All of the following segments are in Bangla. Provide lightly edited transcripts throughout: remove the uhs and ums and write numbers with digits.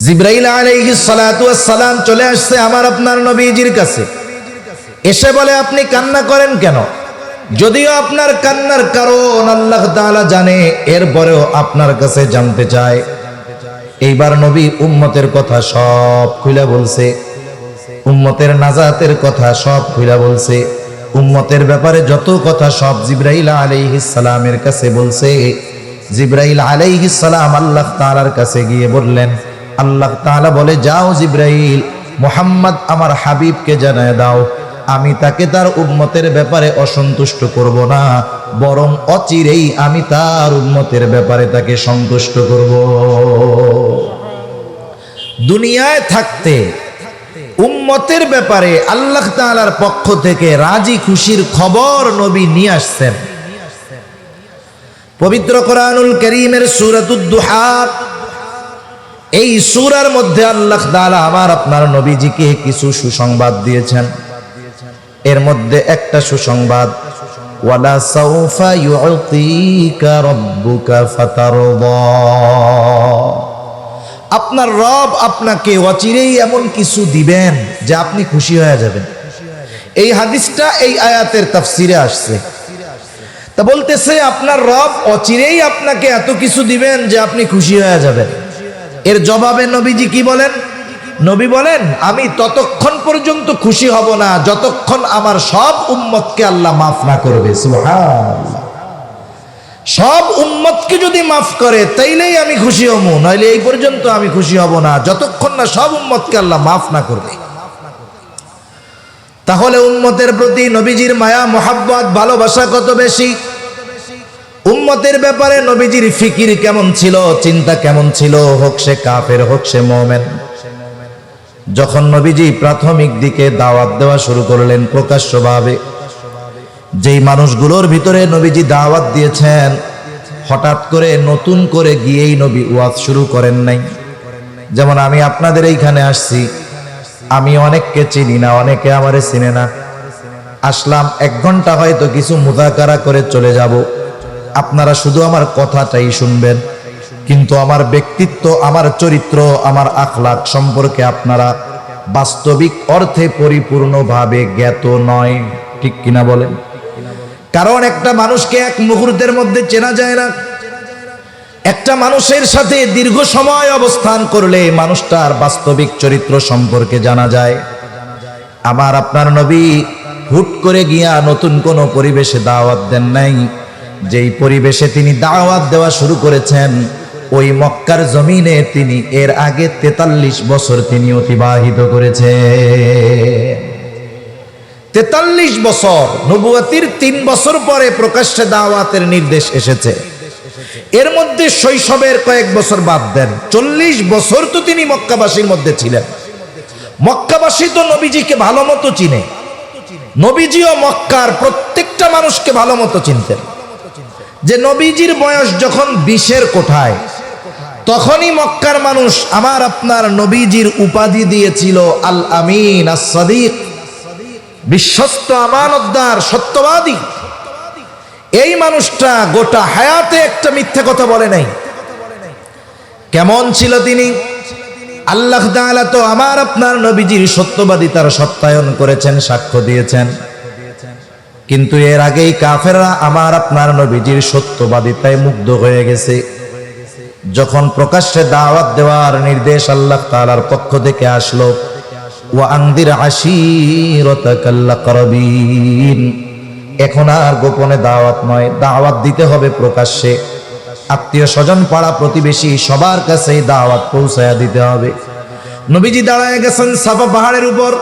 জিবরাইল আলাইহিস সালাতু ওয়াস সালাম চলে আসছে আমার আপনার নবীজির কাছে। এসে বলে, আপনি কান্না করেন কেন? যদিও আপনার কান্নার কারণ আল্লাহ তাআলা জানে, এরপরেও আপনার কাছে জানতে চায়। এইবার নবী উম্মতের কথা সব খুলে বলছে, উম্মতের নাজাতের কথা সব খুলে বলছে, উম্মতের ব্যাপারে যত কথা সব জিবরাইল আলাইহিস সালামের কাছে বলছে। জিবরাইল আলাইহিস সালাম আল্লাহ তাআলার কাছে গিয়ে বললেন, আল্লাহ তাআলা বলে, যাও জিবরাইল, মুহাম্মদ আমার হাবিবকে জানায় দাও, আমি তাকে তার উম্মতের ব্যাপারে অসন্তুষ্ট করব না, বরং অচিরেই আমি তার উম্মতের ব্যাপারে তাকে সন্তুষ্ট করব। দুনিয়ায় থাকতে উম্মতের ব্যাপারে আল্লাহ তাআলার পক্ষ থেকে রাজি খুশির খবর নবী নিয়ে আসছেন। পবিত্র কোরআনুল কারীমের সূরাতুদ দুহা, এই সূরার মধ্যে আল্লাহ তাআলা আমার আপনার নবীজিকে কিছু সুসংবাদ দিয়েছেন। এর মধ্যে একটা সুসংবাদ, ওয়ালা সাউফা ইউতিকা রাব্বুকা ফাতারদা, আপনার রব আপনাকে অচিরেই এমন কিছু দিবেন যে আপনি খুশি হয়ে যাবেন। এই হাদিসটা এই আয়াতের তাফসিরে আসছে। তা বলতেছে আপনার রব অচিরেই আপনাকে এত কিছু দিবেন যে আপনি খুশি হয়ে যাবেন। এর জবাবে নবীজি কি বলেন? নবী বলেন, আমি ততক্ষণ পর্যন্ত খুশি হব না যতক্ষণ আমার সব উম্মতকে আল্লাহ মাফ না করবে। সুবহানাল্লাহ। সব উম্মতকে যদি মাফ করে তাইলেই আমি খুশি হব, নইলে এই পর্যন্ত আমি খুশি হব না যতক্ষণ না সব উম্মতকে আল্লাহ মাফ না করবে। তাহলে উম্মতের প্রতি নবীজির মায়া, মোহাব্বত, ভালোবাসা কত বেশি! উম্মতের ব্যাপারে নবীজির ফিকির কেমন ছিল, চিন্তা কেমন ছিল, হোক সে কাফের হোক সে মুমিন। যখন নবীজি প্রাথমিক দিকে দাওয়াত দেওয়া শুরু করলেন প্রকাশ্যভাবে, যেই মানুষগুলোর ভিতরে নবীজি দাওয়াত দিয়েছেন, হঠাৎ করে নতুন করে গিয়েই নবী ওয়াজ শুরু করেন নাই। যেমন আমি আপনাদের এইখানে আসছি, আমি অনেককে চিনি না, অনেকে আমারে চিনে না। আসলাম, 1 ঘন্টা হয়তো কিছু মুযাকারা করে চলে যাব, আপনারা শুধু আমার কথাটাই শুনবেন, কিন্তু আমার ব্যক্তিত্ব, আমার চরিত্র, আমার আখলাক সম্পর্কে আপনারা বাস্তবিক অর্থে পরিপূর্ণভাবে জ্ঞাত নয়। ঠিক কিনা বলেন? কারণ একটা মানুষকে এক মুহূর্তের মধ্যে চেনা যায় না। একটা মানুষের সাথে দীর্ঘ সময় অবস্থান করলে মানুষটার বাস্তবিক চরিত্র সম্পর্কে জানা যায়। আমার আপনার নবী হুট করে গিয়া নতুন কোনো পরিবেশে দাওয়াত দেন নাই। যেই পরিবেশে তিনি দাওয়াত দেওয়া শুরু করেছেন, ওই মক্কার জমিনে তিনি এর আগে 43 বছর তিনি অতিবাহিত করেছেন। 43 বছর, নবুয়তির 3 বছর পরে প্রকাশ্যে দাওয়াতের নির্দেশ এসেছে। এর মধ্যে শৈশবের কয়েক বছর বাদ দেন, 40 বছর তো তিনি মক্কাবাসীর মধ্যে ছিলেন। মক্কাবাসী তো নবীজিকে ভালো মতো চিনে, নবীজিও মক্কার প্রত্যেকটা মানুষকে ভালো মতো চিনতেন। যে নবীজির বয়স যখন 20-এর কোঠায়, তখনই মক্কার মানুষ আমার আপনার নবীজির উপাধি দিয়েছিল আল আমিন, আস-সাদিক, বিশ্বস্ত, আমানতদার, সত্যবাদী। এই মানুষটা গোটা হায়াতে একটা মিথ্যে কথা বলে নাই। কেমন ছিল তিনি? আল্লাহ তাআলা তো আমার আপনার নবীজির সত্যবাদিতার সত্যায়ন করেছেন, সাক্ষ্য দিয়েছেন। কিন্তু এর আগেই কাফেররা আমার আপনার নবীজির সত্যবাদিতায় মুগ্ধ হয়ে গেছে। যখন প্রকাশ্যে দাওয়াত দেওয়ার নির্দেশ আল্লাহ তাআলার পক্ষ থেকে আসলো, ওয়া আনদির আশীরাতাকাল আকরাবিন, এখন আর গোপনে দাওয়াত নয়, দাওয়াত দিতে হবে প্রকাশ্যে। আত্মীয় স্বজন, পাড়া প্রতিবেশী সবার কাছে দাওয়াত পৌঁছায়া দিতে হবে। নবীজি দাঁড়ায় গেছেন সাফা পাহাড়ের উপর,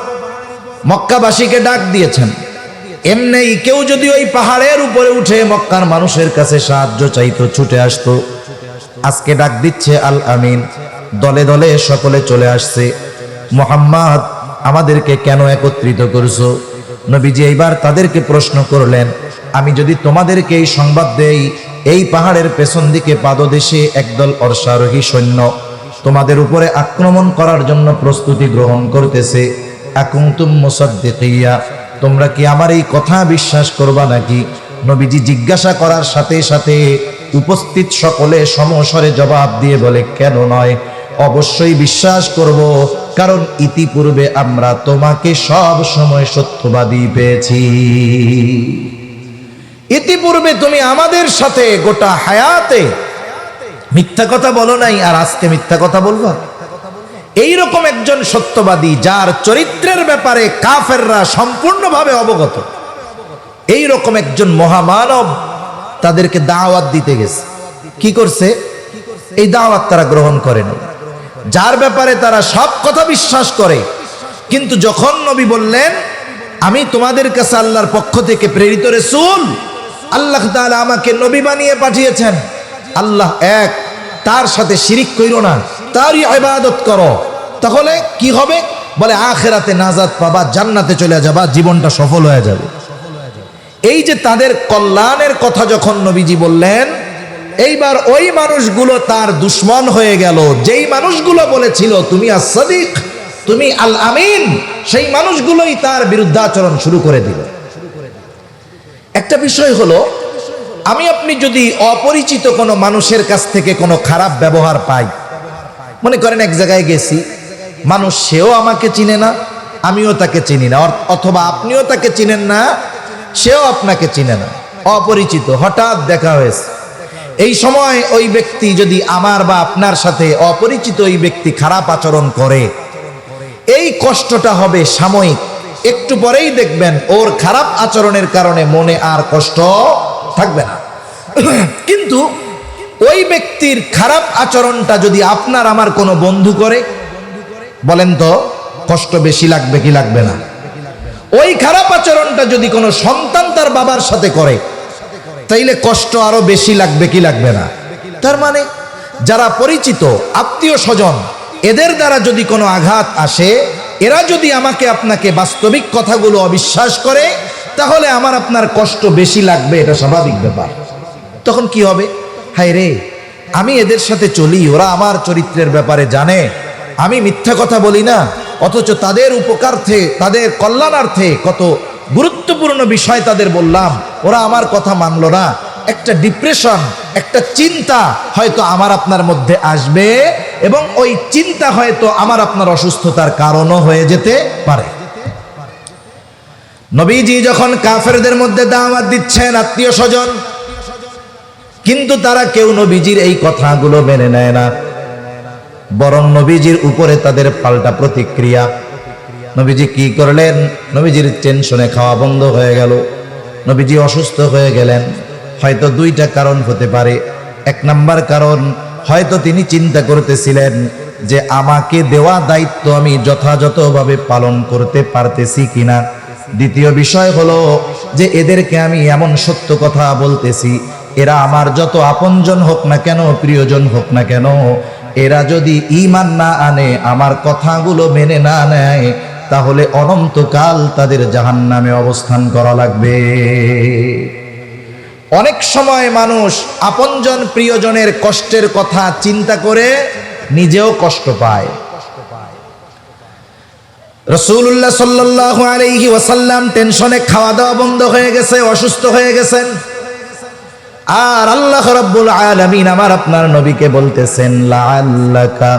মক্কাবাসীকে ডাক দিয়েছেন। এমনি কেউ যদি ওই পাহাড়ের উপরে উঠে মক্কার মানুষের কাছে সাহায্য চাইতো, ছুটে আসতো। আজকে ডাক দিচ্ছে আল আমিন, দলে দলে সকলে চলে আসছে। মুহাম্মদ, আমাদেরকে কেন একত্রিত করছো? নবীজি এইবার তাদেরকে প্রশ্ন করলেন, আমি যদি তোমাদেরকে এই সংবাদ দেই, এই পাহাড়ের পেছন দিকে পাদদেশে একদল অশ্বারোহী সৈন্য তোমাদের উপরে আক্রমণ করার জন্য প্রস্তুতি গ্রহণ করতেছে, আকুনতুম মুসাদ্দিকিয়া, তোমরা কি আমার এই কথা বিশ্বাস করবা নাকি? নবীজি জিজ্ঞাসা করার সাথে সাথে উপস্থিত সকলে সমস্বরে জবাব দিয়ে বলে, কেন নয়? অবশ্যই বিশ্বাস করব, কারণ ইতিপূর্বে আমরা তোমাকে সব সময় সত্যবাদী পেয়েছি। ইতিপূর্বে তুমি আমাদের সাথে গোটা হায়াতে মিথ্যা কথা বলো নাই, আর আজকে মিথ্যা কথা বলবা? এইরকম একজন সত্যবাদী, যার চরিত্রের ব্যাপারে কাফেররা সম্পূর্ণভাবে অবগত, এইরকম একজন মহামানব তাদেরকে দাওয়াত দিতে গেছে। কি করছে? এই দাওয়াত তারা গ্রহণ করে না, যার ব্যাপারে তারা সব কথা বিশ্বাস করে। কিন্তু যখন নবী বললেন, আমি তোমাদের কাছে আল্লাহর পক্ষ থেকে প্রেরিত রাসূল, আল্লাহ তাআলা আমাকে নবী বানিয়ে পাঠিয়েছেন, আল্লাহ এক, তার সাথে শিরিক কইরো না, তারই ইবাদত করো, তাহলে কি হবে? বলে আখিরাতে নাজাত পাবা, জান্নাতে চলে যাবা, জীবনটা সফল হয়ে যাবে। এই যে তাদের কল্যাণের কথা যখন নবীজি বললেন, এইবার ওই মানুষগুলো তার দুশ্মন হয়ে গেল। যেই মানুষগুলো বলেছিল তুমি as-সাদিক, তুমি আল আমিন, সেই মানুষগুলোই তার বিরুদ্ধাচরণ শুরু করে দিল। একটা বিষয় হলো, আমি আপনি যদি অপরিচিত কোনো মানুষের কাছ থেকে কোনো খারাপ ব্যবহার পাই, মনে করেন এক জায়গায় গেছি, মানুষ সেও আমাকে চিনে না, আমিও তাকে চিনি না, অথবা আপনিও তাকে চিনেন না, সেও আপনাকে চিনে না, অপরিচিত, হঠাৎ দেখা হয়েছে। এই সময় ওই ব্যক্তি যদি আমার বা আপনার সাথে, অপরিচিত ওই ব্যক্তি খারাপ আচরণ করে, এই কষ্টটা হবে সাময়িক, একটু পরেই দেখবেন ওর খারাপ আচরণের কারণে মনে আর কষ্ট থাকবে না। কিন্তু ওই ব্যক্তির খারাপ আচরণটা যদি আপনার আমার কোনো বন্ধু করে, বলেন তো কষ্ট বেশি লাগবে কি লাগবে না? ওই খারাপ আচরণটা যদি কোনো সন্তান তার বাবার সাথে করে, তাইলে কষ্ট আরো বেশি লাগবে কি লাগবে না? তার মানে যারা পরিচিত আত্মীয় স্বজন, এদের দ্বারা যদি কোনো আঘাত আসে, এরা যদি আমাকে আপনাকে বাস্তবিক কথাগুলো অবিশ্বাস করে, তাহলে আমার আপনার কষ্ট বেশি লাগবে, এটা স্বাভাবিক ব্যাপার। তখন কি হবে? হায় রে, আমি এদের সাথে চলি, ওরা আমার চরিত্রের ব্যাপারে জানে, আমি মিথ্যা কথা বলি না, অথচ তাদের উপকারার্থে, তাদের কল্যাণার্থে কত গুরুত্বপূর্ণ বিষয় তাদের বললাম, ওরা আমার কথা মানলো না। একটা ডিপ্রেশন, একটা চিন্তা হয়তো আমার আপনার মধ্যে আসবে, এবং ওই চিন্তা হয়তো আমার আপনার অসুস্থতার কারণও হয়ে যেতে পারে। নবীজি যখন কাফেরদের মধ্যে দাওয়াত দিচ্ছেন, আত্মীয় স্বজন, কিন্তু তারা কেউ নবীজির এই কথাগুলো মেনে নেয় না, বরং নবীজির উপরে তাদের পাল্টা প্রতিক্রিয়া। নবীজি কি করলেন? নবীজির টেনশনে খাওয়া বন্ধ হয়ে গেল, নবীজি অসুস্থ হয়ে গেলেন। হয়তো দুইটা কারণ হতে পারে। এক নাম্বার কারণ, হয়তো তিনি চিন্তা করতেছিলেন যে আমাকে দেওয়া দায়িত্ব আমি যথাযথভাবে পালন করতে পারতেছি কিনা। দ্বিতীয় বিষয় হলো যে এদেরকে আমি এমন সত্য কথা বলতেছি, এরা আমার যত আপনজন হোক না কেন, প্রিয়জন হোক না কেন, এরা যদি ঈমান না আনে, আমার কথাগুলো মেনে না নেয়, তাহলে অনন্তকাল তাদের জাহান্নামে অবস্থান করা লাগবে। অনেক সময় মানুষ আপনজন প্রিয়জনের কষ্টের কথা চিন্তা করে নিজেও কষ্ট পায়। রাসূলুল্লাহ সাল্লাল্লাহু আলাইহি ওয়াসাল্লাম টেনশনে খাওয়া দাওয়া বন্ধ হয়ে গেছে, অসুস্থ হয়ে গেছেন, আর আল্লাহ রাব্বুল আলামিন আমার আপনার নবীকে বলতেছেন, লাআল্লাকা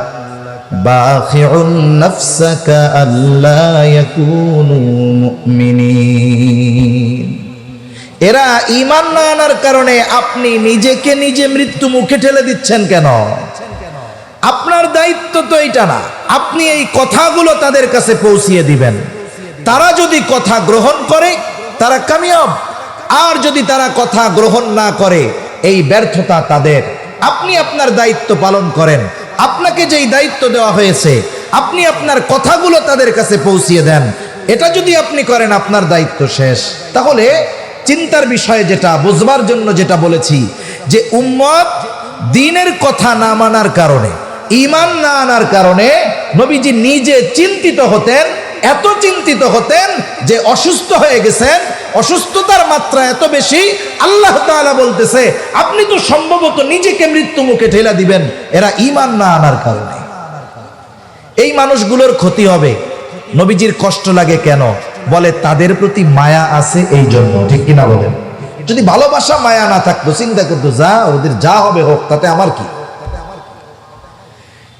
বাখিউন নাফসাকা আল্লা ইয়াকুনু মুমিনিন। এরা ঈমান না আনার কারণে আপনি নিজেকে নিজে মৃত্যু মুখে ঠেলে দিচ্ছেন কেন? আপনার দায়িত্ব তো এটা না, আপনি এই কথাগুলো তাদের কাছে পৌঁছিয়ে দিবেন। তারা যদি কথা গ্রহণ করে তারা কামিয়াব, আর যদি তারা কথা গ্রহণ না করে এই ব্যর্থতা তাদের। আপনি আপনার দায়িত্ব পালন করেন, আপনাকে যেই দায়িত্ব দেওয়া হয়েছে আপনি আপনার কথাগুলো তাদের কাছে পৌঁছিয়ে দেন। এটা যদি আপনি করেন আপনার দায়িত্ব শেষ। তাহলে চিন্তার বিষয়ে যেটা বুঝবার জন্য যেটা বলেছি, যে উম্মত দ্বীনের কথা না মানার কারণে, ঈমান না আনার কারণে নবীজি নিজে চিন্তিত হতেন, এত চিন্তিত হতেন যে অসুস্থ হয়ে গেছেন। অসুস্থতার মাত্রা এত বেশি, আল্লাহ তাআলা বলতেছে আপনি তো সম্ভবত নিজেকে মৃত্যু মুখে ঠেলা দিবেন, এরা ঈমান না আনার কারণে। এই মানুষগুলোর ক্ষতি হবে। নবীজির কষ্ট লাগে কেন? বলে তাদের প্রতি মায়া আছে এই জন্য। ঠিক কিনা বলেন? যদি ভালোবাসা মায়া না থাকতো, চিন্তা করতো যা ওদের যা হবে হোক, তাতে আমার কি।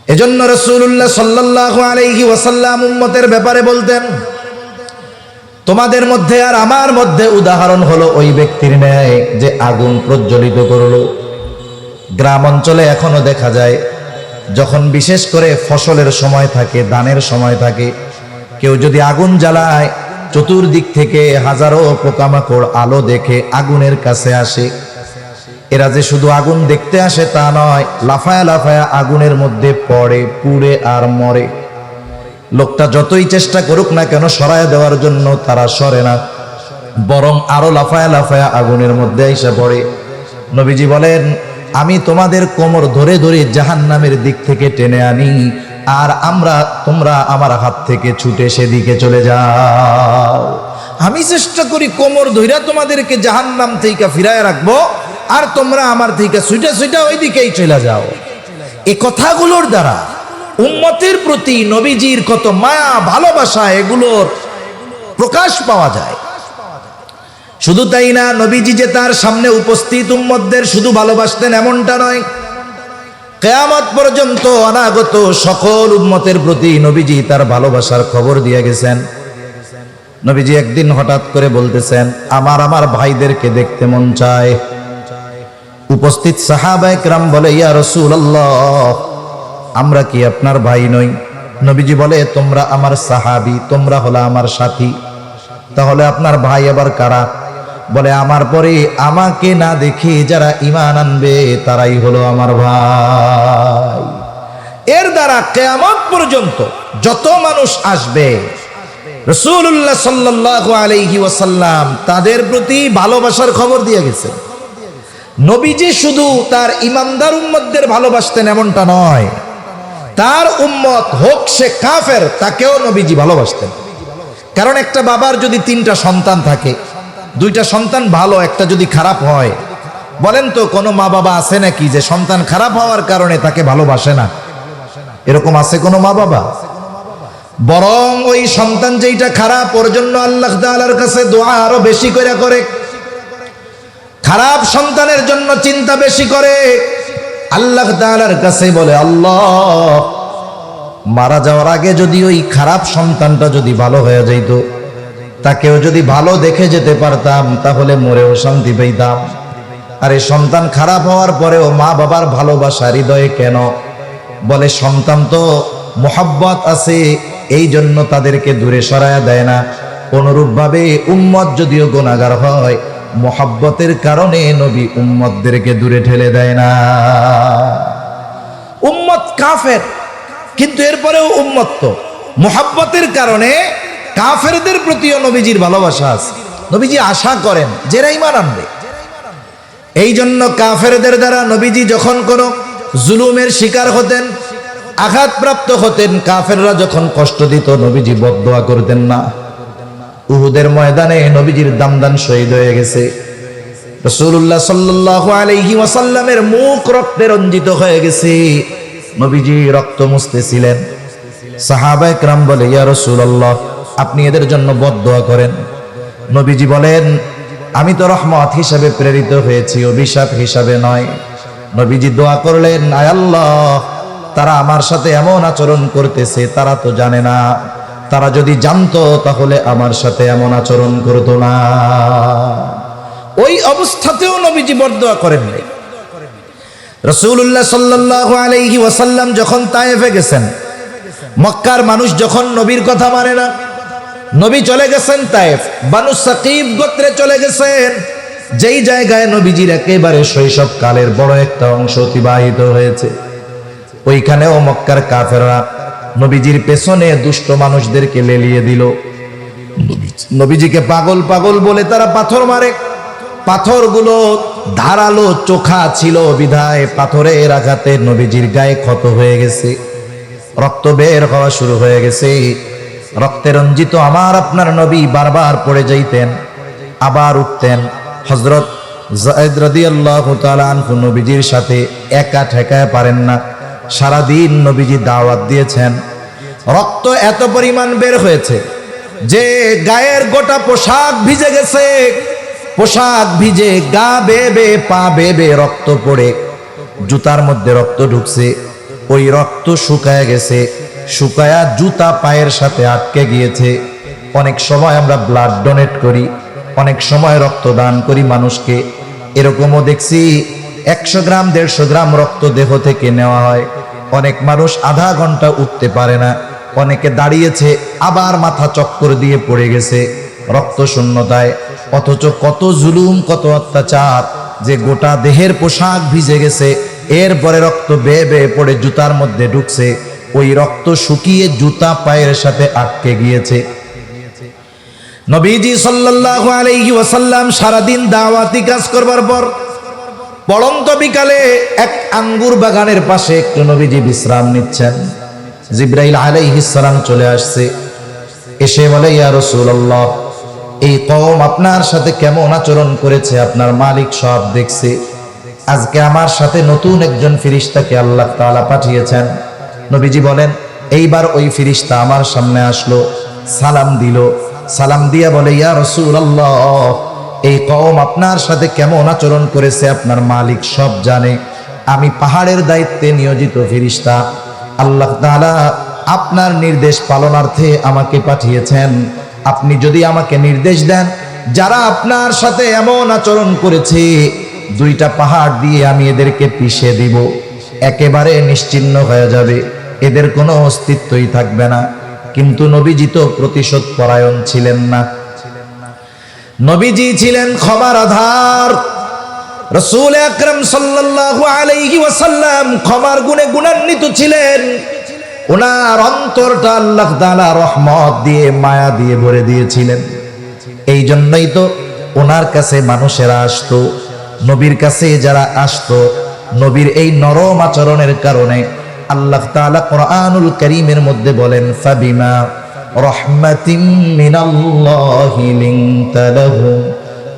এজন্য রাসূলুল্লাহ সাল্লাল্লাহু আলাইহি ওয়াসাল্লাম উম্মতের ব্যাপারে বলতেন, তোমাদের মধ্যে আর আমার মধ্যে উদাহরণ হলো ওই ব্যক্তির ন্যায় যে আগুন প্রজ্বলিত করলো। গ্রাম অঞ্চলে এখনো দেখা যায়, যখন বিশেষ করে ফসলের সময় থাকে, ধানের সময় থাকে, কেউ যদি আগুন জ্বালায়, চতুর্দিক থেকে হাজারো পোকামাকড় আলো দেখে আগুনের কাছে আসে। এরা যে শুধু আগুন দেখতে আসে তা নয়, লাফায়া লাফায়া আগুনের মধ্যে পড়ে, পুড়ে আর মরে। লোকটা যতই চেষ্টা করুক না কেন সরায় দেওয়ার জন্য, তারা সরে না, বরং আরো লাফায়া লাফায়া আগুনের মধ্যে এসে পড়ে। নবীজি বলেন, আমি তোমাদের কোমর ধরে ধরে জাহান্নামের দিক থেকে টেনে আনি, আর তোমরা আমার হাত থেকে ছুটে সেদিকে চলে যাও। আমি চেষ্টা করি কোমর ধইরা তোমাদেরকে জাহান্নাম থেকে ফিরায় রাখবো, আর তোমরা আমার থেকে ছুটে ছুটে ওই দিকেই চলে যাও। এই কথাগুলোর দ্বারা উম্মতের প্রতি নবীজির কত মায়া ভালোবাসা এগুলোর প্রকাশ পাওয়া যায়। শুধু তাই না, নবীজি যে তার সামনে উপস্থিত উম্মতদের শুধু ভালোবাসতেন এমনটা নয়, কিয়ামত পর্যন্ত অনাগত সকল উম্মতের প্রতি নবীজি তার ভালোবাসার খবর দিয়ে গেছেন। নবীজি একদিন হঠাৎ করে বলতেছেন, আমার ভাইদেরকে দেখতে মন চায়। উপস্থিত সাহাবায়ে কেরাম বলে, ইয়া রাসূলুল্লাহ, আমরা কি আপনার ভাই নই? নবীজি বলে, তোমরা আমার সাহাবী, তোমরা হলো আমার সাথী, তাহলে আপনার ভাই আবার কারা? বলে, আমার পরে আমাকে না দেখে যারা ঈমান আনবে তারাই হলো আমার ভাই। এর দ্বারা কিয়ামত পর্যন্ত যত মানুষ আসবে, রাসূলুল্লাহ সাল্লাল্লাহু আলাইহি ওয়াসাল্লাম তাদের প্রতি ভালোবাসার খবর দিয়ে গেছেন। নবীজি শুধু তার ঈমানদার উম্মতদের ভালোবাসতেন এমনটা নয়, তার উম্মত হোক সে কাফের, তাকেও নবীজি ভালোবাসতেন। কারণ একটা বাবার যদি 3টা সন্তান থাকে, 2টা সন্তান ভালো, একটা যদি খারাপ হয়, বলেন তো কোনো মা বাবা আছে নাকি যে সন্তান খারাপ হওয়ার কারণে তাকে ভালোবাসে না? এরকম আছে কোনো মা বাবা? বরং ওই সন্তান যেইটা খারাপ, ওর জন্য আল্লাহ তাআলার কাছে দোয়া আরো বেশি করে, খারাপ সন্তানের জন্য চিন্তা বেশি করে। আল্লাহ তাআলার কাছে বলে, আল্লাহ, মারা যাওয়ার আগে যদি ওই খারাপ সন্তানটা যদি ভালো হয়ে যাইত, তাকেও যদি ভালো দেখে যেতে পারতাম, তাহলে মরেও শান্তি পেতাম। আর এই সন্তান খারাপ হওয়ার পরেও মা বাবার ভালোবাসা হৃদয়ে কেন? বলে, সন্তান তো মোহাব্বত আছে, এই জন্য তাদেরকে দূরে সরায়া দেয় না। অনুরূপভাবে উম্মত যদিও গুনাহগার হয়, মোহাব্বতের কারণে নবী উম্মতদেরকে দূরে ঠেলে দেয় না। উম্মত কাফের, কিন্তু এরপরেও উম্মত তো মোহাব্বতের কারণে কাফেরদের প্রতিও নবীজির ভালোবাসা আছে। নবীজি আশা করেন যারা ঈমান আনবে। এই জন্য কাফেরদের দ্বারা নবীজি যখন কোনো জুলুমের শিকার হতেন, আঘাতপ্রাপ্ত হতেন, কাফেররা যখন কষ্ট দিত, নবীজি বদদোয়া করতেন না। উহুদের ময়দানে নবীজির দামদান শহীদ হয়ে গেছে। রাসূলুল্লাহ সাল্লাল্লাহু আলাইহি ওয়াসাল্লামের মুখ রক্তে রঞ্জিত হয়ে গেছে, নবীজি রক্ত মুছতেছিলেন। সাহাবায়ে কেরাম বলে, ইয়া রাসূলুল্লাহ, আপনি এদের জন্য বদদোয়া করেন। নবীজি বলেন, আমি তো রহমত হিসাবে প্রেরিত হয়েছি, অভিশাপ হিসাবে নয়। নবীজি দোয়া করলেন, আয় আল্লাহ, তারা আমার সাথে এমন আচরণ করতেছে, তারা তো জানে না, তারা যদি জানতো তাহলে আমার সাথে এমন আচরণ করতো না। ওই অবস্থাতেও নবীজি বদদোয়া করেন নাই। রাসূলুল্লাহ সাল্লাল্লাহু আলাইহি ওয়াসাল্লাম যখন তায়েফে গেছেন, মক্কার মানুষ যখন নবীর কথা মানে না, নবী চলে গেছেন তায়েফ, বানু সাকিব গোত্রে চলে গেছেন, যেই জায়গায় নবীজির একেবারে শৈশব কালের বড় একটা অংশ অতিবাহিত হয়েছে। ওইখানেও মক্কার কাফেররা নবীজির পেছনে দুষ্ট মানুষদেরকে লেলিয়ে দিল। নবীজিকে পাগল পাগল বলে তারা পাথর মারে। পাথরগুলো ধারালো চোখা ছিল বিধায় পাথরের আঘাতে নবীজির গায়ে ক্ষত হয়ে গেছে, রক্ত বের হওয়া শুরু হয়ে গেছে। রক্তে রঞ্জিত আমার আপনার নবী বারবার পড়ে যাইতেন, আবার উঠতেন। হযরত যায়েদ রাদিয়াল্লাহু তাআলা আনহু নবীজির সাথে একা ঠেকায় পারেন না, সারাদিন নবীজি দাওয়াত দিয়েছেন। রক্ত এত পরিমাণ বের হয়েছে যে গায়ের গোটা পোশাক ভিজে গেছে, পোশাক ভিজে, গা বেয়ে বেয়ে, পা বেয়ে বেয়ে রক্ত পড়ে, জুতার মধ্যে রক্ত ঢুকছে। ওই রক্ত শুকায় গেছে, শুকায়া জুতা পায়ের সাথে আটকে গিয়েছে। অনেক সময় আমরা ব্লাড ডোনেট করি, অনেক সময় রক্ত দান করি মানুষকে, এরকমও দেখছি 100 গ্রাম 150 গ্রাম রক্ত দেহ থেকে নেওয়া হয়। অনেক মানুষ আধা ঘন্টা উঠতে পারে না, অনেকে দাঁড়িয়েছে আবার মাথা চক্কর দিয়ে পড়ে গেছে রক্ত শূন্যতায়। অথচ কত জুলুম, কত অত্যাচার, যে গোটা দেহের পোশাক ভিজে গেছে, এরপরে রক্ত বেয়ে বেয়ে পড়ে জুতার মধ্যে ঢুকছে, ওই রক্ত শুকিয়ে জুতা পায়ের সাথে আটকে গিয়েছে। নবীজি সাল্লাল্লাহু আলাইহি ওয়াসাল্লাম সারাদিন দাওয়াতি কাজ করবার পর পড়ন্ত বিকালে এক আঙ্গুর বাগানের পাশে একটু নবীজি বিশ্রাম নিচ্ছেন। জিবরাইল আলাইহিস সালাম চলে আসছে, এসে বলে, ইয়া রাসূলুল্লাহ, এই কওম আপনার সাথে কেমন আচরণ করেছে আপনার মালিক সব দেখছে। আজকে আমার সাথে নতুন একজন ফেরেশতাকে আল্লাহ তাআলা পাঠিয়েছেন। নবীজি বলেন, এইবার ওই ফেরেশতা আমার সামনে আসলো, সালাম দিল, সালাম দিয়া বলে, ইয়া রাসূলুল্লাহ, এই কওম আপনার সাথে কেমন আচরণ করেছে আপনার মালিক সব জানে। আমি পাহাড়ের দায়িত্বে নিয়োজিত ফেরেশতা, আল্লাহ তাআলা আপনার নির্দেশ পালনার্থে আমাকে পাঠিয়েছেন। আপনি যদি আমাকে নির্দেশ দেন, যারা আপনার সাথে এমন আচরণ করেছে, 2টা পাহাড় দিয়ে আমি এদেরকে পিষে দিব, একেবারে নিশ্চিহ্ন হয়ে যাবে, এদের কোনো অস্তিত্বই থাকবে না। কিন্তু নবীজি তো প্রতিশোধ পরায়ণ ছিলেন না, নবীজি ছিলেন ক্ষমার আধার। রাসূল আকরাম সাল্লাল্লাহু আলাইহি ওয়াসাল্লাম ক্ষমার গুণে গুণান্বিত ছিলেন। ওনার অন্তরটা আল্লাহ তাআলা রহমত দিয়ে, মায়া দিয়ে ভরে দিয়েছিলেন। এই জন্যই তো ওনার কাছে মানুষেরা আসতো, নবীর কাছে যারা আসতো, নবীর এই নরম আচরণের কারণে আল্লাহ তাআলা কোরআনুল কারীমের মধ্যে বলেন, ফাবিমা রাহমাতিম মিনাল্লাহি লিনতা লাহু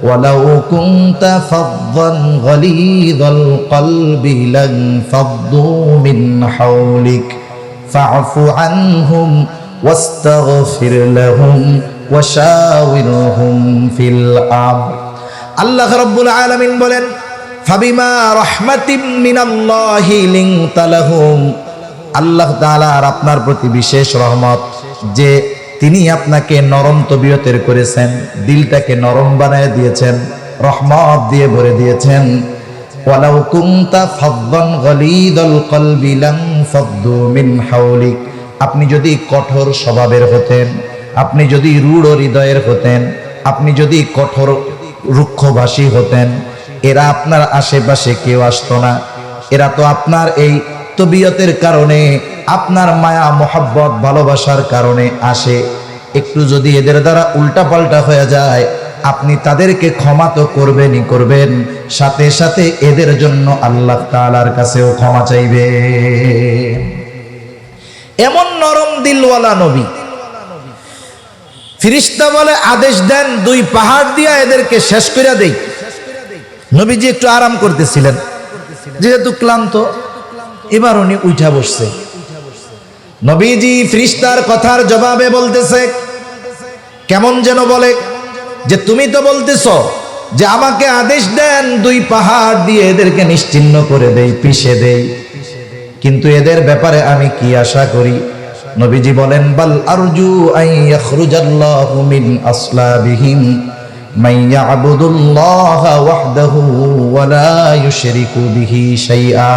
ওয়ালাউ কুনতা ফাযযান গালিযাল কলবি লানফাদ্দু মিন হাওলিক ফা'ফু আনহুম ওয়াস্তাগফির লাহুম ওয়াশাওিরহুম ফিল আমর। আল্লাহ রাব্বুল আলামিন বলেন, ফাবিমা রাহমাতিম মিনাল্লাহি লিনতা লাহুম, আল্লাহ তাআলার আপনার প্রতি বিশেষ রহমত যে তিনি আপনাকে নরম তবিয়তের করেছেন, দিলটাকে নরম বানায় দিয়েছেন, রহমত দিয়ে ভরে দিয়েছেন। ওয়ালাউ কুনতা ফাযযান গালিযাল কলবি লানফাদ্দু মিন হাওলিক, আপনি যদি কঠোর স্বভাবের হতেন, আপনি যদি রূঢ় হৃদয়ের হতেন, আপনি যদি কঠোর রুক্ষভাষী হতেন, এরা আপনার আশেপাশে কেউ আসতো না। এরা তো আপনার এই তবিয়তের কারণে, আপনার মায়া মোহাব্বত ভালোবাসার কারণে আসে। একটু যদি এদের দ্বারা উল্টাপাল্টা হয়ে যায়, আপনি তাদেরকে ক্ষমা তো করবেনই করবেন, সাথে সাথে এদের জন্য আল্লাহ তাআলার কাছেও ক্ষমা চাইবে। এমন নরম দিলওয়ালা নবী। ফেরেশতা বলে, আদেশ দেন 2 পাহাড় দিয়া এদেরকে শেষ করে দেই। নবীজি একটু আরাম করতেছিলেন, যেহেতু ক্লান্ত, এবার উনি উঠা বসছে। নবীজি ফেরেশতার কথার জবাবে বলতেছে, কেমন যেন বলে যে, তুমি তো বলতেছো যে আমাকে আদেশ দেন 2 পাহাড় দিয়ে এদেরকে নিশ্চিহ্ন করে দেই, পিষে দেই, কিন্তু এদের ব্যাপারে আমি কি আশা করি? নবীজি বলেন, বাল আরজু আন ইয়াখরুজাল্লাহু মিন আসলাবিহিম মান ইয়াবুদুল্লাহা ওয়াহদাহু ওয়া লা ইউশরিকু বিহি শাইআ।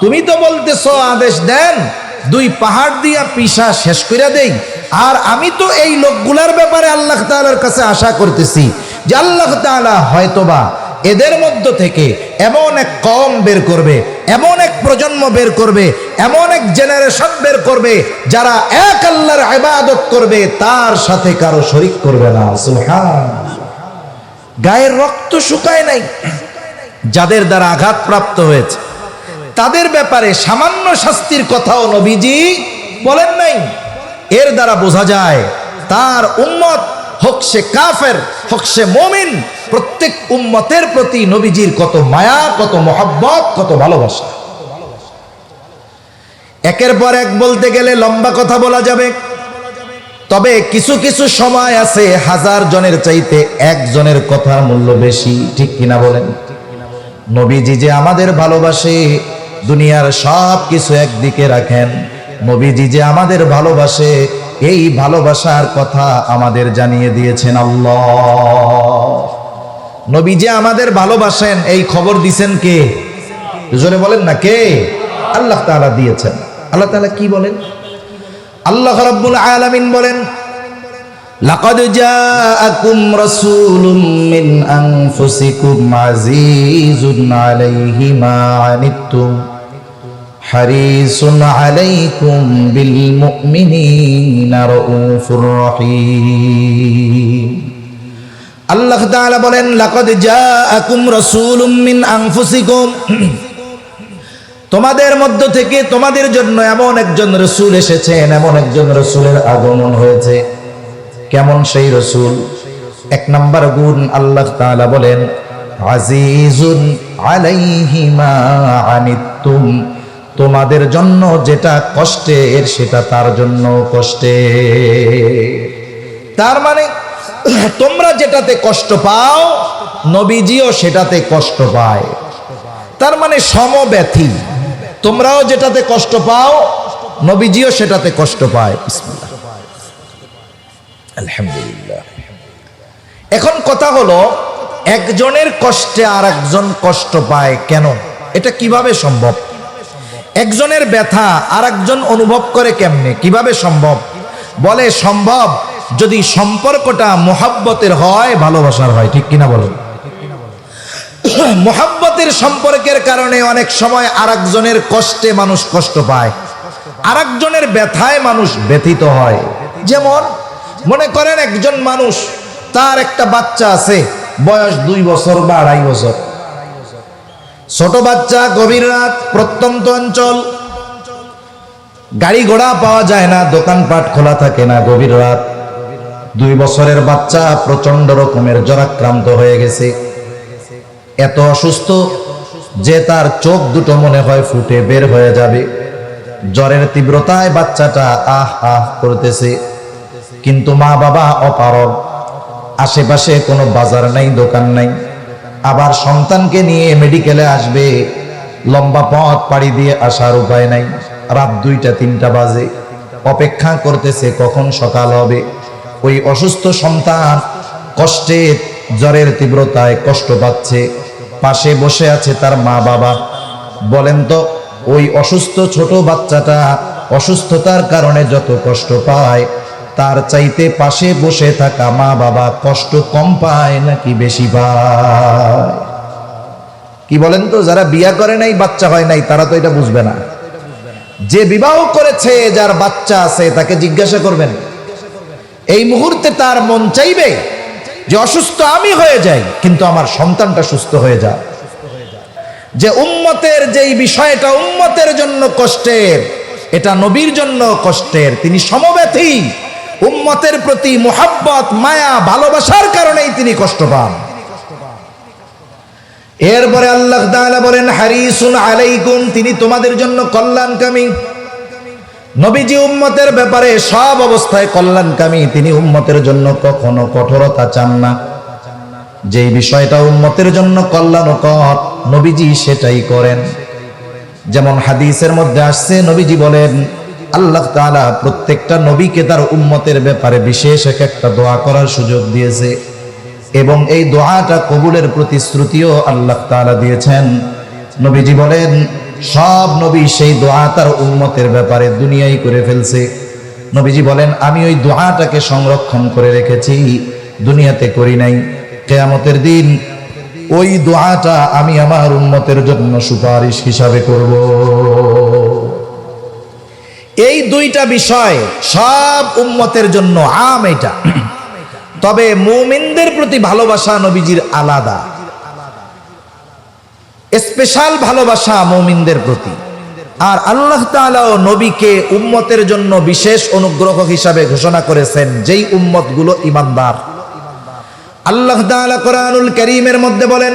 তুমি তো বলতেছো আদেশ দেন 2 পাহাড় দিয়া পিষা শেষ করে দেই, আর আমি তো এই লোকগুলার ব্যাপারে আল্লাহ তাআলার কাছে আশা করতেছি যে আল্লাহ তাআলা হয়তোবা এদের মধ্য থেকে এমন এক কওম বের করবে, এমন এক প্রজন্ম বের করবে, এমন এক জেনারেশন বের করবে যারা এক আল্লাহর ইবাদত করবে, তার সাথে কারো শরীক করবে না। সুবহানাল্লাহ। গায়ের রক্ত শুকায় নাই, যাদের দ্বারা আঘাতপ্রাপ্ত হয়েছে তাদের ব্যাপারে সামান্য শাস্তির কথাও নবীজি বলেন নাই। এর দ্বারা বোঝা যায় তার উম্মত, হোক সে কাফের হোক সে মুমিন, প্রত্যেক উম্মতের প্রতি নবীজির কত মায়া, কত মহব্বত, কত ভালোবাসা। একের পর এক বলতে গেলে লম্বা কথা বলা যাবে, তবে কিছু কিছু সময় আছে 1000 জনের চাইতে 1 জনের কথার মূল্য বেশি, ঠিক কিনা বলেন? নবীজি যে আমাদের ভালোবাসে, দুনিয়ার সব কিছু একদিকে রাখেন, নবীজি যে আমাদের ভালোবাসে এই ভালোবাসার কথা আমাদের জানিয়ে দিয়েছেন আল্লাহ। নবী যে আমাদের ভালোবাসেন এই খবর দিয়েছেন কে? জোরে বলেন না, কে? আল্লাহ তাআলা দিয়েছেন। আল্লাহ তাআলা কি বলেন? আল্লাহ রাব্বুল আলামিন বলেন, লাকাদ জাআকুম রাসূলুম মিন আনফুসিকুম আজিজুন আলাইহি মা আনিতুম হারিসুন আলাইকুম বিল মুমিনিনা রাউফুর রহিম। আল্লাহ তাআলা বলেন, লাকাদ জাআকুম রাসূলুম মিন আনফুসিকুম, তোমাদের মধ্য থেকে তোমাদের জন্য এমন একজন রাসূল এসেছেন, এমন একজন রাসূলের আগমন হয়েছে। কেমন সেই রাসূল? এক নাম্বার গুণ আল্লাহ তাআলা বলেন, আজিজুন আলাইহি মা আনিতুম, তোমাদের জন্য যেটা কষ্টের সেটা তার জন্য কষ্টের। তার মানে তোমরা যেটাতে কষ্ট পাও নবীজিও সেটাতে কষ্ট পায়। তার মানে সমব্যথী, তোমরাও যেটাতে কষ্ট পাও নবীজিও সেটাতে কষ্ট পায়। বিসমিল্লাহ, আলহামদুলিল্লাহ। এখন কথা হলো, একজনের কষ্টে আর একজন কষ্ট পায় কেন? এটা কিভাবে সম্ভব? একজনের ব্যথা আর একজন অনুভব করে কেমনে? কিভাবে সম্ভব? বলে সম্ভব যদি সম্পর্কটা মোহাব্বতের হয়, ভালোবাসার হয়। ঠিক কিনা বলেন? মোহাব্বতের সম্পর্কের কারণে অনেক সময় আরেকজনের কষ্টে মানুষ কষ্ট পায়, আরেকজনের ব্যথায় মানুষ ব্যথিত হয়। যেমন মনে করেন একজন মানুষ, তার একটা বাচ্চা আছে, বয়স 2 বছর বা 2.5 বছর, ছোট বাচ্চা, গভীর রাত, প্রত্যন্ত অঞ্চল, গাড়ি ঘোড়া পাওয়া যায় না, দোকানপাট খোলা থাকে না, গভীর রাত। 2 বছরের বাচ্চা প্রচন্ড রকমের জ্বরাক্রান্ত হয়ে গেছে, এত অসুস্থ যে তার চোখ দুটো মনে হয় ফুটে বের হয়ে যাবে। জ্বরের তীব্রতায় বাচ্চাটা আহ আহ করতেছে, কিন্তু মা বাবা অপারগ, আশেপাশে কোনো বাজার নাই, দোকান নাই। আবার সন্তানকে নিয়ে মেডিকেলে আসবে, লম্বা পথ পাড়ি দিয়ে আসার উপায় নাই। রাত 2টা-3টা বাজে, অপেক্ষা করতেছে কখন সকাল হবে। ওই অসুস্থ সন্তান কষ্টে, জ্বরের তীব্রতায় কষ্ট পাচ্ছে, পাশে বসে আছে তার মা বাবা। বলেন তো, ওই অসুস্থ ছোট বাচ্চাটা অসুস্থতার কারণে যত কষ্ট পায়, তার চাইতে পাশে বসে থাকা মা বাবা কষ্ট কম পায় নাকি বেশি পায়? কি বলেন তো? যারা বিয়া করে নাই, বাচ্চা হয় নাই, তারা তো এটা বুঝবে না। যে বিবাহ করেছে, যার বাচ্চা আছে, তাকে জিজ্ঞাসা করবেন, এই মুহূর্তে তার মন চাইবে যে অসুস্থ আমি হয়ে যাই, কিন্তু আমার সন্তানটা সুস্থ হয়ে যায়। যে উম্মতের যেই বিষয়টা উম্মতের জন্য কষ্টের, এটা নবীর জন্য কষ্টের। তিনি সমব্যথী, উম্মতের প্রতি মুহাব্বত, মায়া, ভালোবাসার কারণেই তিনি কষ্ট পান। এরপরে আল্লাহ তাআলা বলেন, হারিসুন আলাইকুম, তিনি তোমাদের জন্য কল্যাণকামী। নবীজি উম্মতের ব্যাপারে সব অবস্থায় কল্যাণকামী। তিনি উম্মতের জন্য কখনো কঠোরতা চান না। যেই বিষয়টা উম্মতের জন্য কল্যাণকর, নবীজি সেটাই করেন। যেমন হাদিসের মধ্যে আসছে, নবীজি বলেন, আল্লাহ তাআলা প্রত্যেকটা নবীকে তার উম্মতের ব্যাপারে বিশেষ একটা দোয়া করার সুযোগ দিয়েছে, এবং এই দোয়াটা কবুলের প্রতিশ্রুতিও আল্লাহ তাআলা দিয়েছেন। নবীজি বলেন, সব নবী সেই দোয়া তার উম্মতের ব্যাপারে দুনিয়ায় করে ফেলছে। নবীজি বলেন, আমি ওই দোয়াটাকে সংরক্ষণ করে রেখেছি, দুনিয়াতে করি নাই। কিয়ামতের দিন ওই দোয়াটা আমি আমার উম্মতের জন্য সুপারিশ হিসাবে করব। এই 2টা বিষয় সব উম্মতের জন্য আম। এটা তবে মুমিনদের প্রতি ভালোবাসা নবীজির আলাদা, স্পেশাল ভালোবাসা মুমিনদের প্রতি। আর আল্লাহ তাআলা নবীকে উম্মতের জন্য বিশেষ অনুগ্রহ হিসাবে ঘোষণা করেছেন, যেই উম্মতগুলো ঈমানদার। আল্লাহ তাআলা কোরআনুল কারীমের মধ্যে বলেন,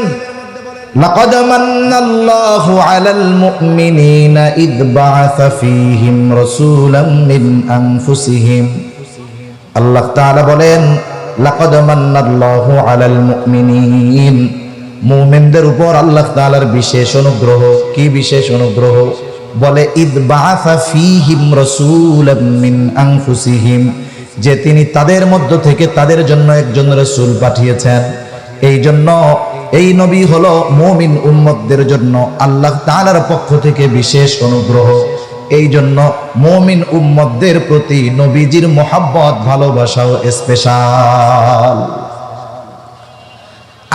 লাকাদ মান্নাল্লাহু আলাল মুমিনিনা ইদ বাআসা ফীহিম রাসূলাম মিন আনফুসিহিম। আল্লাহ তাআলা বলেন, লাকাদ মান্নাল্লাহু আলাল মুমিনিন, মুমিনদের উপর আল্লাহ তাআলার বিশেষ অনুগ্রহ। কি বিশেষ অনুগ্রহ? বলে ইদ বাআসা ফীহিম রাসূলাম মিন আনফুসিহিম, যে তিনি তাদের মধ্য থেকে তাদের জন্য একজন রাসূল পাঠিয়েছেন। এই জন্য এই নবী হলো মুমিন উম্মতদের জন্য আল্লাহ তাআলার পক্ষ থেকে বিশেষ অনুগ্রহ। এই জন্য মুমিন উম্মতদের প্রতি নবীজির মহব্বত ভালোবাসাও স্পেশাল।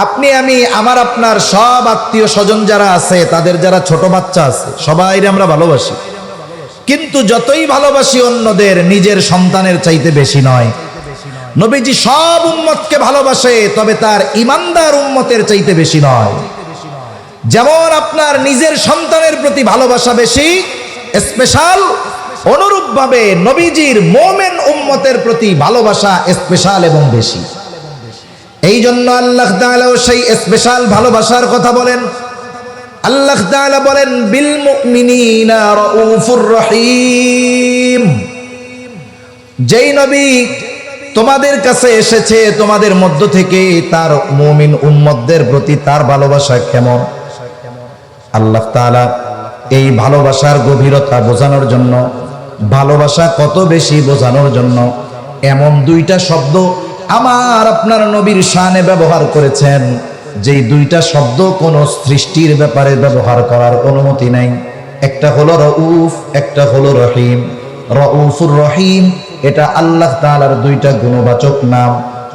আপনি আমি আমার আপনার সব আত্মীয় স্বজন যারা আছে, তাদের যারা ছোট বাচ্চা আছে, সবাই আমরা ভালোবাসি, কিন্তু যতই ভালোবাসি অন্যদের, নিজের সন্তানের চাইতে বেশি নয়। নবীজি সব উম্মতকে ভালোবাসে, তবে তার ইমানদার উম্মতের চাইতে বেশি নয়। যেমন আপনার নিজের সন্তানের প্রতি ভালোবাসা বেশি স্পেশাল, অনুরূপভাবে নবীজির মুমিন উম্মতের প্রতি ভালোবাসা স্পেশাল এবং বেশি। এই জন্য আল্লাহ তাআলাও সেই স্পেশাল ভালোবাসার কথা বলেন। আল্লাহ তাআলা বলেন বিল মুমিনিনা রাউফুর রহিম। যেই নবী তোমাদের কাছে এসেছে, তোমাদের মধ্য থেকে তার মুমিন উম্মতদের প্রতি তার ভালোবাসা কেমন। আল্লাহ তাআলা এই ভালোবাসার গভীরতা বোঝানোর জন্য, ভালোবাসা কত বেশি বোঝানোর জন্য এমন দুইটা শব্দ আমার আপনার নবীর শানে ব্যবহার করেছেন, যেই দুইটা শব্দ কোন সৃষ্টির ব্যাপারে ব্যবহার করার অনুমতি নাই। একটা হলো রউফ, একটা হলো রহিম। রউফুর রহিম এটা আল্লাহ তাআলার দুইটা গুণবাচক নাম।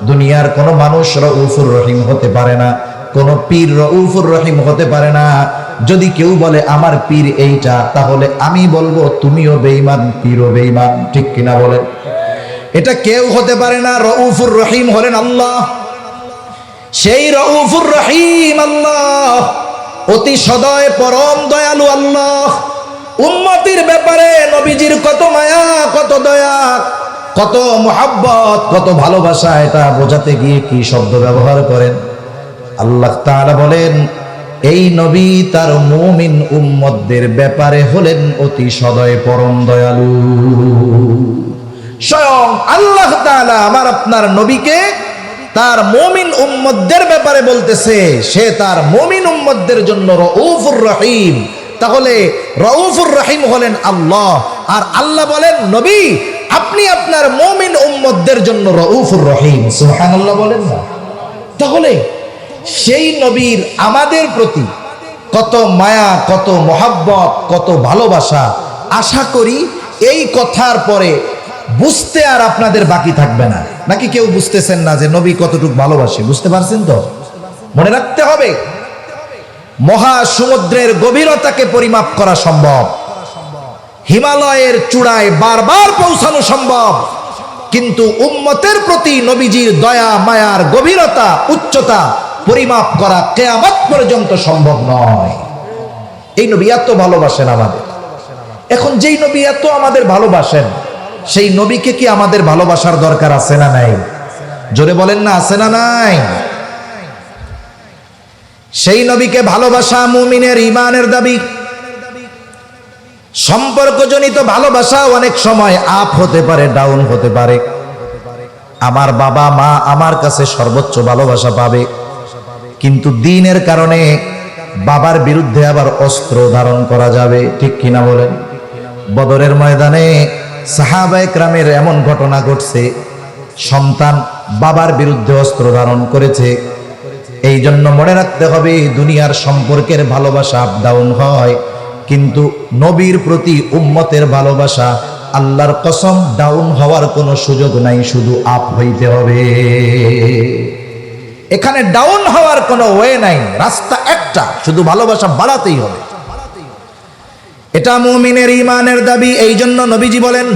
দুনিয়ার কোন মানুষ রউফুর রহিম হতে পারে না, কোন পীর রউফুর রহিম হতে পারে না। যদি কেউ বলে আমার পীর এইটা, তাহলে আমি বলবো তুমিও বেঈমান, পীরও বেঈমান। ঠিক কিনা বলেন? এটা কেউ হতে পারে না। রউফুর রহিম হলেন আল্লাহ। সেই রউফুর রহিম আল্লাহ, অতি সদয় পরম দয়ালু আল্লাহ। উম্মতির ব্যাপারে নবীজির কত মায়া, কত দয়া, কত মুহাব্বত, কত ভালোবাসা, এটা বোঝাতে গিয়ে কি শব্দ ব্যবহার করেন। আল্লাহ তাআলা বলেন এই নবী তার মুমিন উম্মতদের ব্যাপারে হলেন অতি সদয় পরম দয়ালু। স্বয়ং আল্লাহ তাআলা আমার আপনার নবীকে তার মুমিন উম্মতদের ব্যাপারে বলতেছে, সে তার মুমিন উম্মতদের জন্য রউফুর রহিম। তাহলে রউফুর রহিম হলেন আল্লাহ, আর আল্লাহ বলেন নবী আপনি আপনার মুমিন উম্মতদের জন্য রউফুর রহিম। সুবহানাল্লাহ বলেন না? তাহলে সেই নবীর আমাদের প্রতি কত মায়া, কত মহব্বত, কত ভালোবাসা। আশা করি এই কথার পরে বুঝতে আর আপনাদের বাকি থাকবে না। নাকি কেউ বুঝতেছেন না যে নবী কতটুকু ভালোবাসে? বুঝতে পারছেন তো? মনে রাখতে হবে, মহাসমুদ্রের গভীরতাকে পরিমাপ করা সম্ভব, হিমালয়ের চূড়ায় বারবার পৌঁছানো সম্ভব, কিন্তু উম্মতের প্রতি নবীজির দয়া মায়ার গভীরতা উচ্চতা পরিমাপ করা কিয়ামত পর্যন্ত সম্ভব নয়। এই নবী এত ভালোবাসেন আমাদের। এখন যেই নবী এত আমাদের ভালোবাসেন, সেই নবীকে কি আমাদের ভালোবাসার দরকার আছে না নাই? জোরে বলেন না, আছে না নাই? সেই নবীকে ভালোবাসা মুমিনের ঈমানের দাবি। সম্পর্কজনিত ভালোবাসা অনেক সময় আপ হতে পারে, ডাউন হতে পারে। আমার বাবা মা আমার কাছে সর্বোচ্চ ভালোবাসা পাবে, কিন্তু দ্বীনের কারণে বাবার বিরুদ্ধে আবার অস্ত্র ধারণ করা যাবে। ঠিক কিনা বলেন? বদরের ময়দানে সাহাবায়ে কেরামের এমন ঘটনা ঘটছে, সন্তান বাবার বিরুদ্ধে অস্ত্র ধারণ করেছে। এই জন্য মনে রাখতে হবে, দুনিয়ার সম্পর্কের ভালোবাসা আপ ডাউন হয়, কিন্তু নবীর প্রতি উম্মতের ভালোবাসা আল্লাহর কসম ডাউন হওয়ার কোনো সুযোগ নাই, শুধু আপ হইতে হবে। এখানে ডাউন হওয়ার কোনো ওয়ে নাই, রাস্তা একটা, শুধু ভালোবাসা বাড়াতেই হবে। এটা মুমিনের ঈমানের দাবি। এই জন্য নবীজি বলেন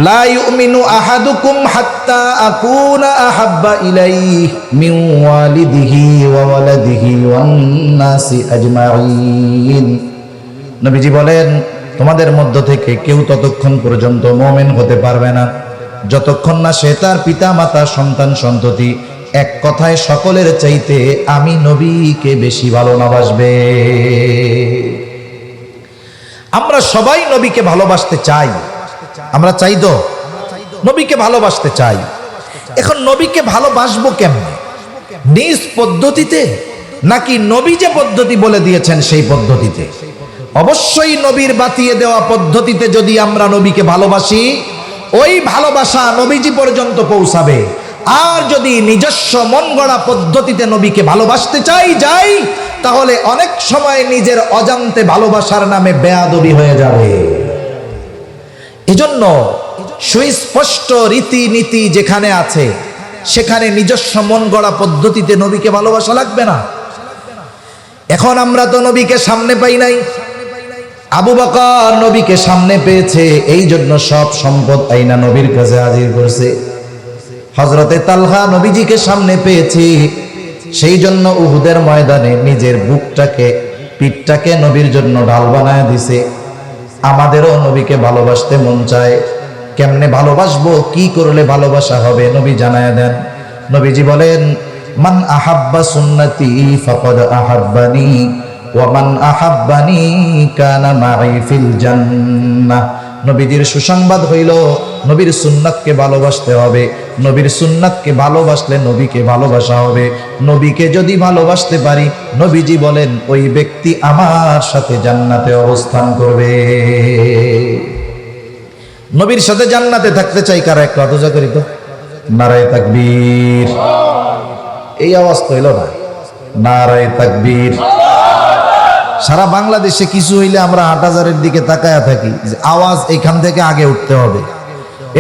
লা ইউমিনু আহাদুকুম হাত্তা আকুনা আহাব্বা ইলাইহি মিন ওয়ালিদিহি ওয়া ওয়ালাদিহি ওয়ান নাসি আজমাইন। নবীজি বলেন তোমাদের মধ্য থেকে কেউ ততক্ষণ পর্যন্ত মুমিন হতে পারবে না যতক্ষণ না সে তার পিতা মাতা সন্তান সন্ততি এক কথায় সকলের চাইতে আমি নবীকে বেশি ভালোবাসবে। আমরা সবাই নবীকে ভালোবাসতে চাই, আমরা চাই তো নবীকে ভালোবাসতে চাই। এখন নবীকে ভালোবাসবো কেমনে? নিজ পদ্ধতিতে, নাকি নবী যে পদ্ধতি বলে দিয়েছেন সেই পদ্ধতিতে? অবশ্যই নবীর বাতিয়ে দেওয়া পদ্ধতিতে যদি আমরা নবীকে ভালোবাসি, ওই ভালোবাসা নবীজি পর্যন্ত পৌঁছাবে। আর যদি নিজস্ব মন গড়া পদ্ধতিতে নবীকে ভালোবাসতে যাই, তাহলে অনেক সময় নিজের অজান্তে ভালোবাসার নামে বেয়াদবি হয়ে যাবে। এজন্য সুস্পষ্ট রীতিনীতি যেখানে আছে, সেখানে নিজস্ব মন গড়া পদ্ধতিতে নবীকে ভালোবাসা লাগবে না। এখন আমরা তো নবীকে সামনে পাই নাই। আবু বকর নবীকে সামনে পেয়েছে, এই জন্য সব সম্পদ আইনা নবীর কাছে হাজির করছে। হযরতে তালহা নবীজিকে সামনে পেয়েছে, সেই জন্য উহুদের ময়দানে নিজের বুকটাকে, পিঠটাকে নবীর জন্য ঢাল বানায় দিছে। আমাদেরও নবীকে ভালোবাসতে মন চায়। কেমনে ভালোবাসবো, কি করলে ভালোবাসা হবে, নবী জানায় দেন। নবীজি বলেন, মান আহাব্বা সুন্নতি ফাকাদ আহাব্বানি ওয়া মান আহাব্বানি কানা মাই ফিল জান্নাহ। নবীজির সুসংবাদ হইল নবীর সুন্নাতকে ভালোবাসতে হবে। নবীর সুন্নাতকে ভালোবাসলে নবীকে ভালোবাসা হবে। নবীকে যদি ভালোবাসতে পারি, নবীজি বলেন ওই ব্যক্তি আমার সাথে জান্নাতে অবস্থান করবে। নবীর সাথে জান্নাতে থাকতে চাই কারা? একটু আদজা করি তো। নারায়ে তাকবীর। এই আওয়াজ তো হইল না। নারায়ে তাকবীর। সারা বাংলাদেশে কিছু হইলে আমরা ৮,০০০-এর দিকে তাকায়া থাকি, যে আওয়াজ এখান থেকে আগে উঠতে হবে।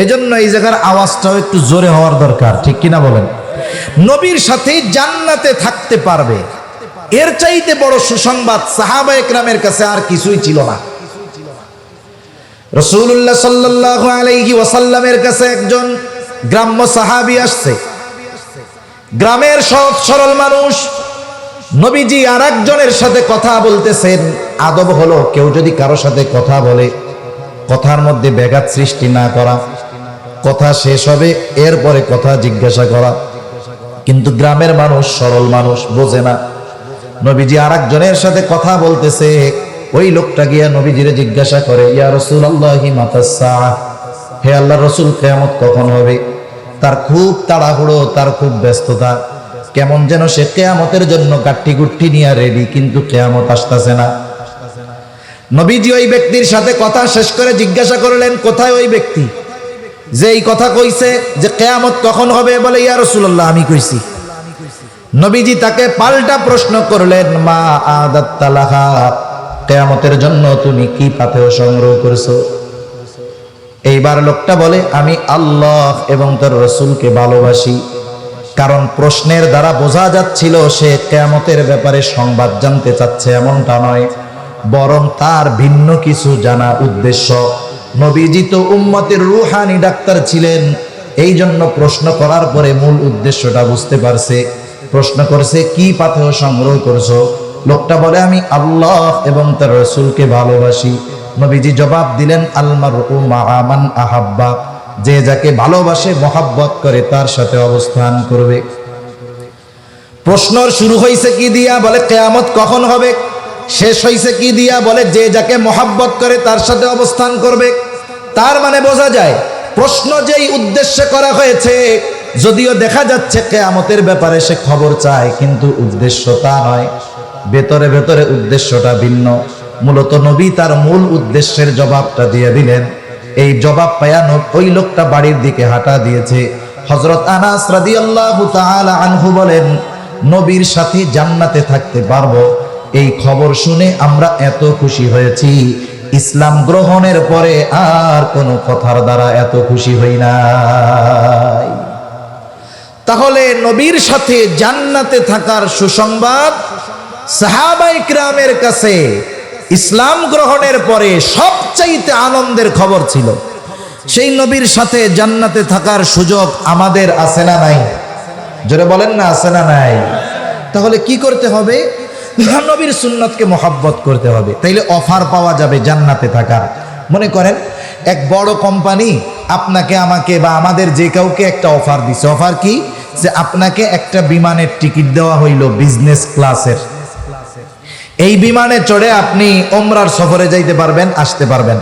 এজন্য এই জায়গার আওয়াজটাও একটু জোরে হওয়ার দরকার, ঠিক কিনা বলেন? নবীর সাথে জান্নাতে থাকতে পারবে, এর চাইতে বড় সুসংবাদ সাহাবায়ে কেরামের কাছে আর কিছুই ছিল না। রাসূলুল্লাহ সাল্লাল্লাহু আলাইহি ওয়াসাল্লামের কাছে একজন গ্রাম্য সাহাবী আসছে, গ্রামের সহজ সরল মানুষ। নবীজি আর একজনের সাথে কথা বলতেছেন। আদব হলো কেউ যদি কারো সাথে কথা বলে, কথার মধ্যে ব্যাঘাত সৃষ্টি না করা, কথা শেষ হবে এরপরে কথা জিজ্ঞাসা করা। কিন্তু গ্রামের মানুষ, সরল মানুষ বোঝে না। নবীজি আর একজনের সাথে কথা বলতেছে, ওই লোকটা গিয়া নবীজিরে জিজ্ঞাসা করে, ইয়া রাসূলুল্লাহি মাতাস সাআহ, হে আল্লাহর রাসূল কিয়ামত কখন হবে? তার খুব তাড়াহুড়ো, তার খুব ব্যস্ততা, কেমন যেন সে কিয়ামতের জন্য গাঠি গুঠি নিয়ে রেডি, কিন্তু কিয়ামত আসতেছে না। নবীজি ওই ব্যক্তির সাথে কথা শেষ করে জিজ্ঞাসা করলেন, কোথায় ওই ব্যক্তি যে এই কথা কইছে যে কিয়ামত কখন হবে? বলে, ইয়া রাসূলুল্লাহ আমি কইছি। নবীজি তাকে পাল্টা প্রশ্ন করলেন, মা আদাত্তা লাহা, কিয়ামতের জন্য তুমি কি পাথেয় সংগ্রহ করছো? এইবার লোকটা বলে, আমি আল্লাহ এবং তার রাসূলকে ভালোবাসি। কারণ প্রশ্নের দ্বারা বোঝা যাচ্ছিল সে কিয়ামতের ব্যাপারে সংবাদ জানতে চাচ্ছে, এমনটা নয়, বরং তার ভিন্ন কিছু জানা উদ্দেশ্য। নবীজি তো উম্মতের রুহানি ডাক্তার ছিলেন, এই জন্য প্রশ্ন করার পরে মূল উদ্দেশ্যটা বুঝতে পারছে। প্রশ্ন করছে, কি পাথেয় সংগ্রহ করছো? লোকটা বলে, আমি আল্লাহ এবং তার রাসূলকে ভালোবাসি। নবীজি জবাব দিলেন, আল মারউ মাআ মান আহাব্বা, যে যাকে ভালোবাসে, মহাব্বত করে, তার সাথে অবস্থান করবে। প্রশ্ন শুরু হয়েছে কি দিয়া? বলে কিয়ামত কখন হবে। শেষ হয়েছে কি দিয়া? বলে যে যাকে মহাব্বত করে তার সাথে অবস্থান করবে। তার মানে বোঝা যায় প্রশ্ন যেই উদ্দেশ্যে করা হয়েছে, যদিও দেখা যাচ্ছে কিয়ামতের ব্যাপারে সে খবর চায়, কিন্তু উদ্দেশ্য তা নয়, ভেতরে ভেতরে উদ্দেশ্যটা ভিন্ন। মূলত নবী তার মূল উদ্দেশ্যের জবাবটা দিয়ে দিলেন। এই জবাব পায়া ওই লোকটা বাড়ির দিকে হাঁটা দিয়েছে। হযরত আনাস রাদিয়াল্লাহু তাআলা আনহু বলেন, নবীর সাথে জান্নাতে থাকতে পারবো, এই খবর শুনে আমরা এত খুশি হয়েছি, ইসলাম গ্রহণের পরে আর কোনো কথার দ্বারা এত খুশি হই নাই। তাহলে নবীর সাথে জান্নাতে থাকার সুসংবাদ সাহাবায়ে কিরামের কাছে ইসলাম গ্রহণের পরে সবচাইতে আনন্দের খবর ছিল। সেই নবীর সাথে জান্নাতে থাকার সুযোগ আমাদের আছে না নাই? জোরে বলেন না, আছে না নাই? তাহলে কি করতে হবে? নবীর সুন্নতকে মহব্বত করতে হবে, তাইলে অফার পাওয়া যাবে জান্নাতে থাকার। মনে করেন এক বড় কোম্পানি আপনাকে, আমাকে বা আমাদের যে কাউকে একটা অফার দিছে। অফার কি? যে আপনাকে একটা বিমানের টিকিট দেওয়া হইল বিজনেস ক্লাসের। এই বিমানে চড়ে আপনি ওমরার সফরে যাইতে পারবেন, আসতে পারবেন।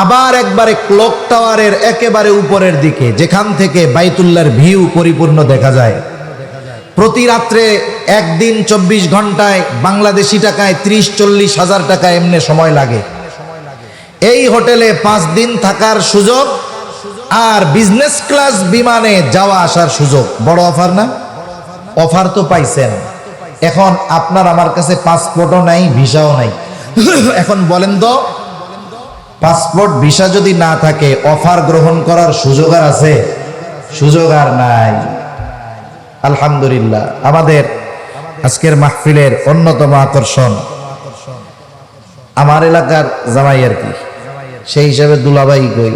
আবার একবারে ক্লক টাওয়ারের একেবারে উপরের দিকে, যেখান থেকে বাইতুল্লাহর ভিউ পরিপূর্ণ দেখা যায়, প্রতি রাত্রে একদিন 24 ঘন্টায় বাংলাদেশি টাকায় 30-40 হাজার টাকা এমনি সময় লাগে। এই হোটেলে 5 দিন থাকার সুযোগ আর বিজনেস ক্লাস বিমানে যাওয়া আসার সুযোগ, বড় অফার না? অফার তো পাইছেন। এখন আপনার আমার কাছে পাসপোর্টও নাই, ভিসাও নাই। এখন বলেন তো, পাসপোর্ট ভিসা যদি না থাকে অফার গ্রহণ করার সুযোগ আর আছে? সুযোগ আর নাই। আলহামদুলিল্লাহ, আমাদের আজকের মাহফিলের অন্যতম আকর্ষণ আমার এলাকার জামাই আর কি, সেই হিসাবে দুলাভাই কই,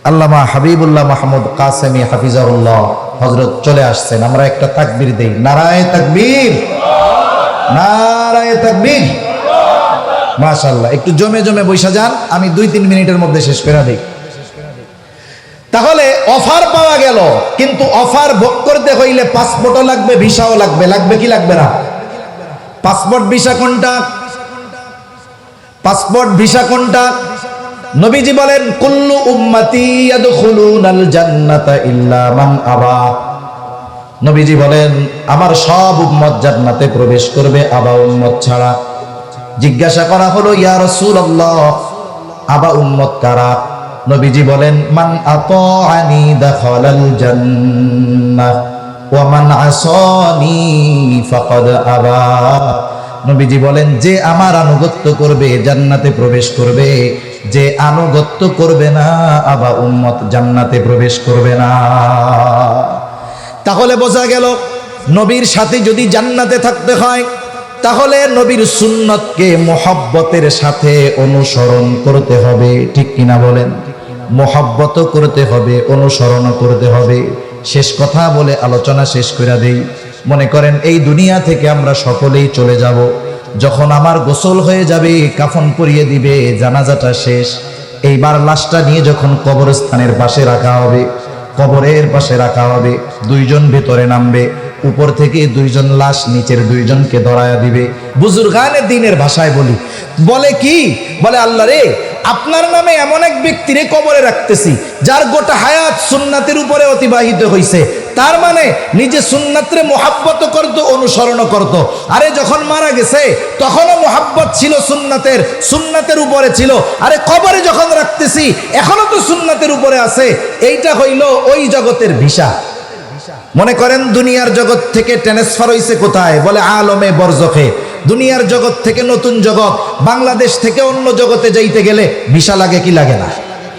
আল্লামা হাবিবুল্লাহ মাহমুদ কাসেমি হাফিজাহুল্লাহ হযরত চলে আসছেন। আমরা একটা তাকবীর দেই, নারায়ে তাকবীর, নারায়ে তাকবীর। মাশাআল্লাহ, একটু জমে জমে বৈশা যান, আমি 2-3 মিনিটের মধ্যে শেষ করে দেই। তাহলে অফার পাওয়া গেল, কিন্তু অফার ভোগ করতে হইলে পাসপোর্টও লাগবে, ভিসাও লাগবে। লাগবে কি লাগবে না? পাসপোর্ট ভিসা কোনটা? পাসপোর্ট ভিসা কোনটা? নবীজি বলেন, কুল্লু উম্মতি ইয়াদখুলুনাল জান্নাতা ইল্লা মান আবা। নবীজি বলেন, আমার সব উম্মত জান্নাতে প্রবেশ করবে, আবা উম্মত ছাড়া। জিজ্ঞাসা করা হলো, ইয়া রাসূলুল্লাহ, আবা উম্মত কারা? নবীজি বলেন, মান আতাআনি দাখালাল জান্নাহ ওয়া মান আসানি ফাকাদ আবা। নবীজি বলেন, যে আমার আনুগত্য করবে জান্নাতে প্রবেশ করবে, যে আনুগত্য করবে না আবা উম্মত জান্নাতে প্রবেশ করবে না। তাহলে বোঝা গেল, নবীর সাথে যদি জান্নাতে থাকতে হয় তাহলে নবীর সুন্নতকে মোহাব্বতের সাথে অনুসরণ করতে হবে। ঠিক কিনা বলেন? মোহাব্বত করতে হবে, অনুসরণ করতে হবে। শেষ কথা বলে আলোচনা শেষ করে দেই। মনে করেন এই দুনিয়া থেকে আমরা সকলেই চলে যাব। যখন আমার গোসল হয়ে যাবে, কাফন পরিয়ে দিবে, জানাজাটা শেষ, এইবার লাশটা নিয়ে যখন কবরস্থানের পাশে রাখা হবে, কবরের পাশে রাখা হবে, 2 জন ভেতরে নামবে, উপর থেকে 2 জন লাশ নিচের 2 জনকে ধরায়া দিবে। বুজুর্গানে দ্বীনের ভাষায় বলি, বলে কি? বলে, আল্লাহ রে, আপনার নামে এমন এক ব্যক্তিরে কবরে রাখতেছি যার গোটা হায়াত সুন্নাতের উপরে অতিবাহিত হয়েছে। তার মানে নিজে সুন্নাতরে মোহাব্বত করত, অনুসরণ করত। আরে যখন মারা গেছে তখনও মোহাব্বত ছিল সুন্নাতের, সুন্নাতের উপরে ছিল। আরে কবরে যখন রাখতেছি এখনো তো সুন্নাতের উপরে আছে। এইটা হইল ওই জগতের ভিসা। মনে করেন দুনিয়ার জগৎ থেকে ট্রান্সফার হইছে কোথায়? বলে আলমে বরজখে। দুনিয়ার জগৎ থেকে নতুন জগৎ, বাংলাদেশ থেকে অন্য জগতে যাইতে গেলে ভিসা লাগে কি লাগে না?